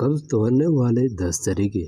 कब्ज़ तोड़ने वाले 10 तरीके।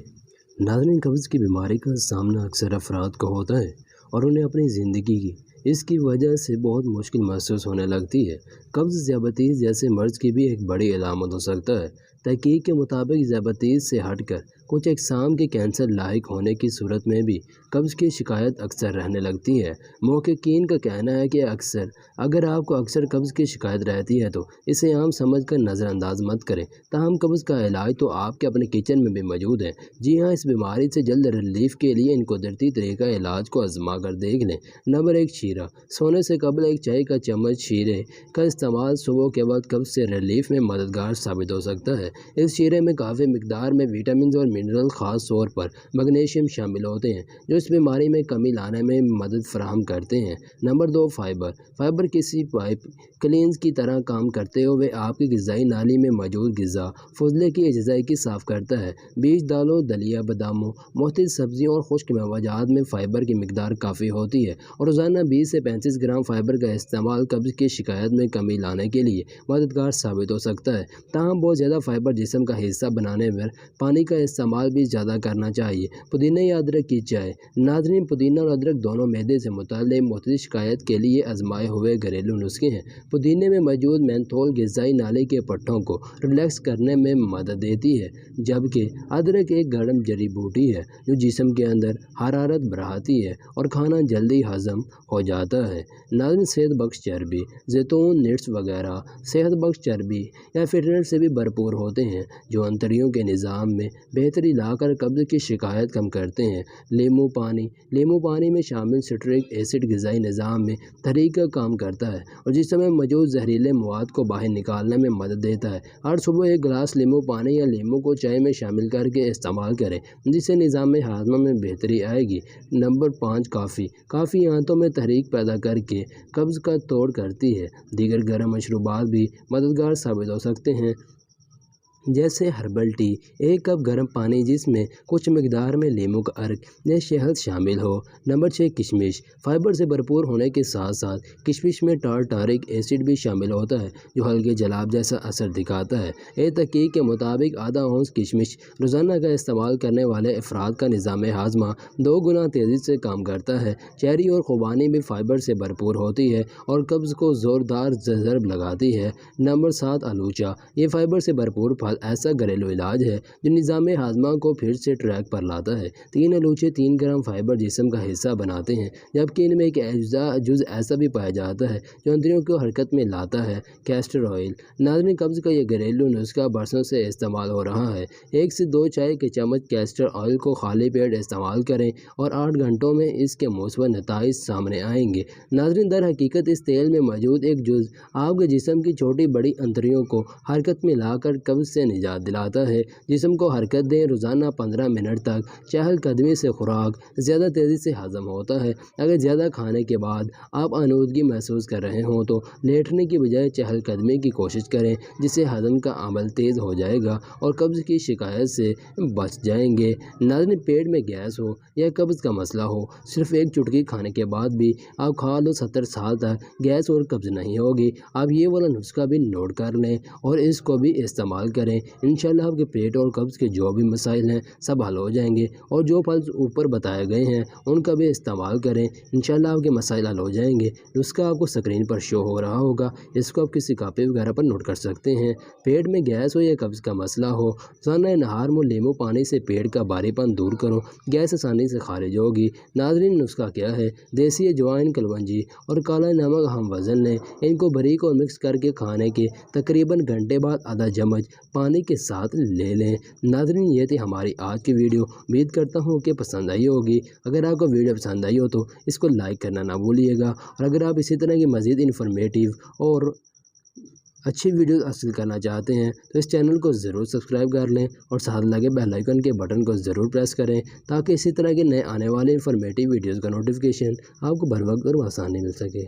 नाज़रीन, कब्ज़ की बीमारी का सामना अक्सर अफराद को होता है और उन्हें अपनी ज़िंदगी की इसकी वजह से बहुत मुश्किल महसूस होने लगती है। कब्ज़ ज़ियाबतीस जैसे मर्ज़ की भी एक बड़ी अलामत हो सकता है। तहकीक के मुताबिक ज़ियाबतीस से हटकर कुछ अक़साम के कैंसर लाहिक होने की सूरत में भी कब्ज़ की शिकायत अक्सर रहने लगती है। मुहक्किकीन का कहना है कि अगर आपको अक्सर कब्ज़ की शिकायत रहती है तो इसे आम समझ कर नज़रअंदाज मत करें। ताहम कब्ज़ का इलाज तो आपके अपने किचन में भी मौजूद है। जी हाँ, इस बीमारी से जल्द रिलीफ के लिए इन कुदरती तरीका इलाज को आजमा कर देख लें। नंबर 1, शीरा। सोने से कबल एक चाय का चम्मच शीरे का इस्तेमाल सुबह के वक्त कब्ज़ से रिलीफ में मददगार साबित हो सकता है। इस शीरे में काफ़ी मिकदार में विटामिन और मिनरल, ख़ास तौर पर मैग्नीशियम शामिल होते हैं, जो इस बीमारी में कमी लाने में मदद फराहम करते हैं। Number 2, fibre. फाइबर किसी पाइप क्लींस की तरह काम करते हुए आपकी ग़िज़ाई नाली में मौजूद ग़िज़ा फजले की अज़ाई साफ़ करता है। बीज, दालों, दलिया, बादामों, मुख्तलिफ सब्जियों और खुश्क मेवाजात में फ़ाइबर की मिकदार काफ़ी होती है और रोज़ाना 20 से 35 ग्राम फ़ाइबर का इस्तेमाल कब्ज़ की शिकायत में कमी लाने के लिए मददगार साबित हो सकता है। ताहम बहुत ज़्यादा फ़ाइबर जिस्म का हिस्सा बनाने पर पानी का इस्तेमाल भी ज़्यादा करना चाहिए। पुदीना या अदरक की चाय। नाज़रीन, पुदीना और अदरक दोनों मैदे से मुताल्लिक़ मुख्तलिफ शिकायत के लिए आजमाए हुए घरेलू नुस्खे हैं। पुदीने में मौजूद मेंथोल ग़िज़ाई नाली के पट्टों को रिलैक्स करने में मदद देती है, जबकि अदरक एक गर्म जड़ी बूटी है जो जिस्म के अंदर हरारत बढ़ाती है और खाना जल्दी हज़म हो जाता है। नाज़रीन, सेहत बख्श चर्बी। जैतून, नट्स वगैरह सेहत बख्श चर्बी या फिटनेस से भी भरपूर होते हैं, जो अंतड़ियों के निज़ाम में बेहतरी लाकर कब्ज़ की शिकायत कम करते हैं। लीमू पानी में शामिल सिट्रिक एसिड ग़िज़ाई निज़ाम में तहरीक का काम करता है और जिस्म में मौजूद जहरीले मवाद को बाहर निकालने में मदद देता है। हर सुबह एक गिलास लीमू पानी या लीमू को चाय में शामिल करके इस्तेमाल करें, जिससे निज़ाम हाज़मा में बेहतरी आएगी। नंबर 5, काफ़ी आंतों में तहरीक पैदा करके कब्ज़ का तोड़ करती है। दीगर गर्म मशरूबात भी मददगार साबित हो सकते हैं, जैसे हर्बल टी, 1 कप गर्म पानी जिसमें कुछ मिकदार में लीमू का अर्क या शहद शामिल हो। नंबर 6, किशमिश। फाइबर से भरपूर होने के साथ साथ किशमिश में टारटारिक एसिड भी शामिल होता है, जो हल्के जलाब जैसा असर दिखाता है। एक तहकीक के मुताबिक आधा औंस किशमिश रोज़ाना का इस्तेमाल करने वाले अफराद का निज़ाम हाज़मा 2 गुना तेज़ी से काम करता है। चेरी और खुबानी भी फाइबर से भरपूर होती है और कब्ज़ को ज़ोरदार ज़रब लगाती है। नंबर 7, आलूचा। ये फाइबर से भरपूर ऐसा घरेलू इलाज है जो निज़ाम हाज़मा को फिर से ट्रैक पर लाता है। 3 आलूचे 3 ग्राम फाइबर जिस्म का हिस्सा बनाते हैं, जबकि इनमें एक जुज़ ऐसा भी पाया जाता है जो अंतड़ियों को हरकत में लाता है, कैस्टर ऑयल। नाज़रीन, कब्ज़ का यह घरेलू नुस्खा बरसों से इस्तेमाल हो रहा है। 1 से 2 चाय के चम्मच कैस्टर ऑयल को खाली पेट इस्तेमाल करें और 8 घंटों में इसके मुस्बत नताइज सामने आएंगे। नाज़रीन, दर हकीकत इस तेल में मौजूद एक जुज़ आपके जिस्म की छोटी बड़ी अंतड़ियों को हरकत में लाकर कब्ज़ से निजात दिलाता है। जिस्म को हरकत दें। रोज़ाना 15 मिनट तक चहलकदमी से खुराक ज़्यादा तेज़ी से हज़म होता है। अगर ज़्यादा खाने के बाद आप आलूदगी महसूस कर रहे हों तो लेटने की बजाय चहलकदमी की कोशिश करें, जिससे हज़म का अमल तेज़ हो जाएगा और कब्ज़ की शिकायत से बच जाएंगे। नाज़रीन, पेट में गैस हो या कब्ज़ का मसला हो, सिर्फ एक चुटकी खाने के बाद भी आप खा लो 70 साल तक गैस और कब्ज़ नहीं होगी। आप ये वाला नुस्खा भी नोट कर लें और इसको भी इस्तेमाल करें। इंशाल्लाह आपके पेट और कब्ज़ के जो भी मसाइल हैं सब हल हो जाएंगे और जो फल ऊपर बताए गए हैं उनका भी इस्तेमाल करें। इंशाल्लाह आपके मसाइल हल हो जाएंगे। नुस्खा आपको स्क्रीन पर शो हो रहा होगा, इसको आप किसी कापी वगैरह पर नोट कर सकते हैं। पेट में गैस हो या कब्ज़ का मसला हो, रोज़ाना नहार में लीमू पानी से पेट का भारीपन दूर करो, गैस आसानी से खारिज होगी। नाज़रीन, नुस्खा क्या है? देसी अजवाइन, कलवंजी और काला नमक हम वज़न लें। इनको बारीक और मिक्स करके खाने के तकरीबन घंटे बाद आधा चम्मच पानी के साथ ले लें। नाज़रीन, ये थी हमारी आज की वीडियो। उम्मीद करता हूँ कि पसंद आई होगी। अगर आपको वीडियो पसंद आई हो तो इसको लाइक करना ना भूलिएगा और अगर आप इसी तरह की मज़ीद इन्फॉर्मेटिव और अच्छी वीडियो हासिल करना चाहते हैं तो इस चैनल को ज़रूर सब्सक्राइब कर लें और साथ लगे बेल आइकन के बटन को ज़रूर प्रेस करें, ताकि इसी तरह के नए आने वाले इन्फॉर्मेटिव वीडियोज़ का नोटिफिकेशन आपको बर वक्त और आसानी मिल सके।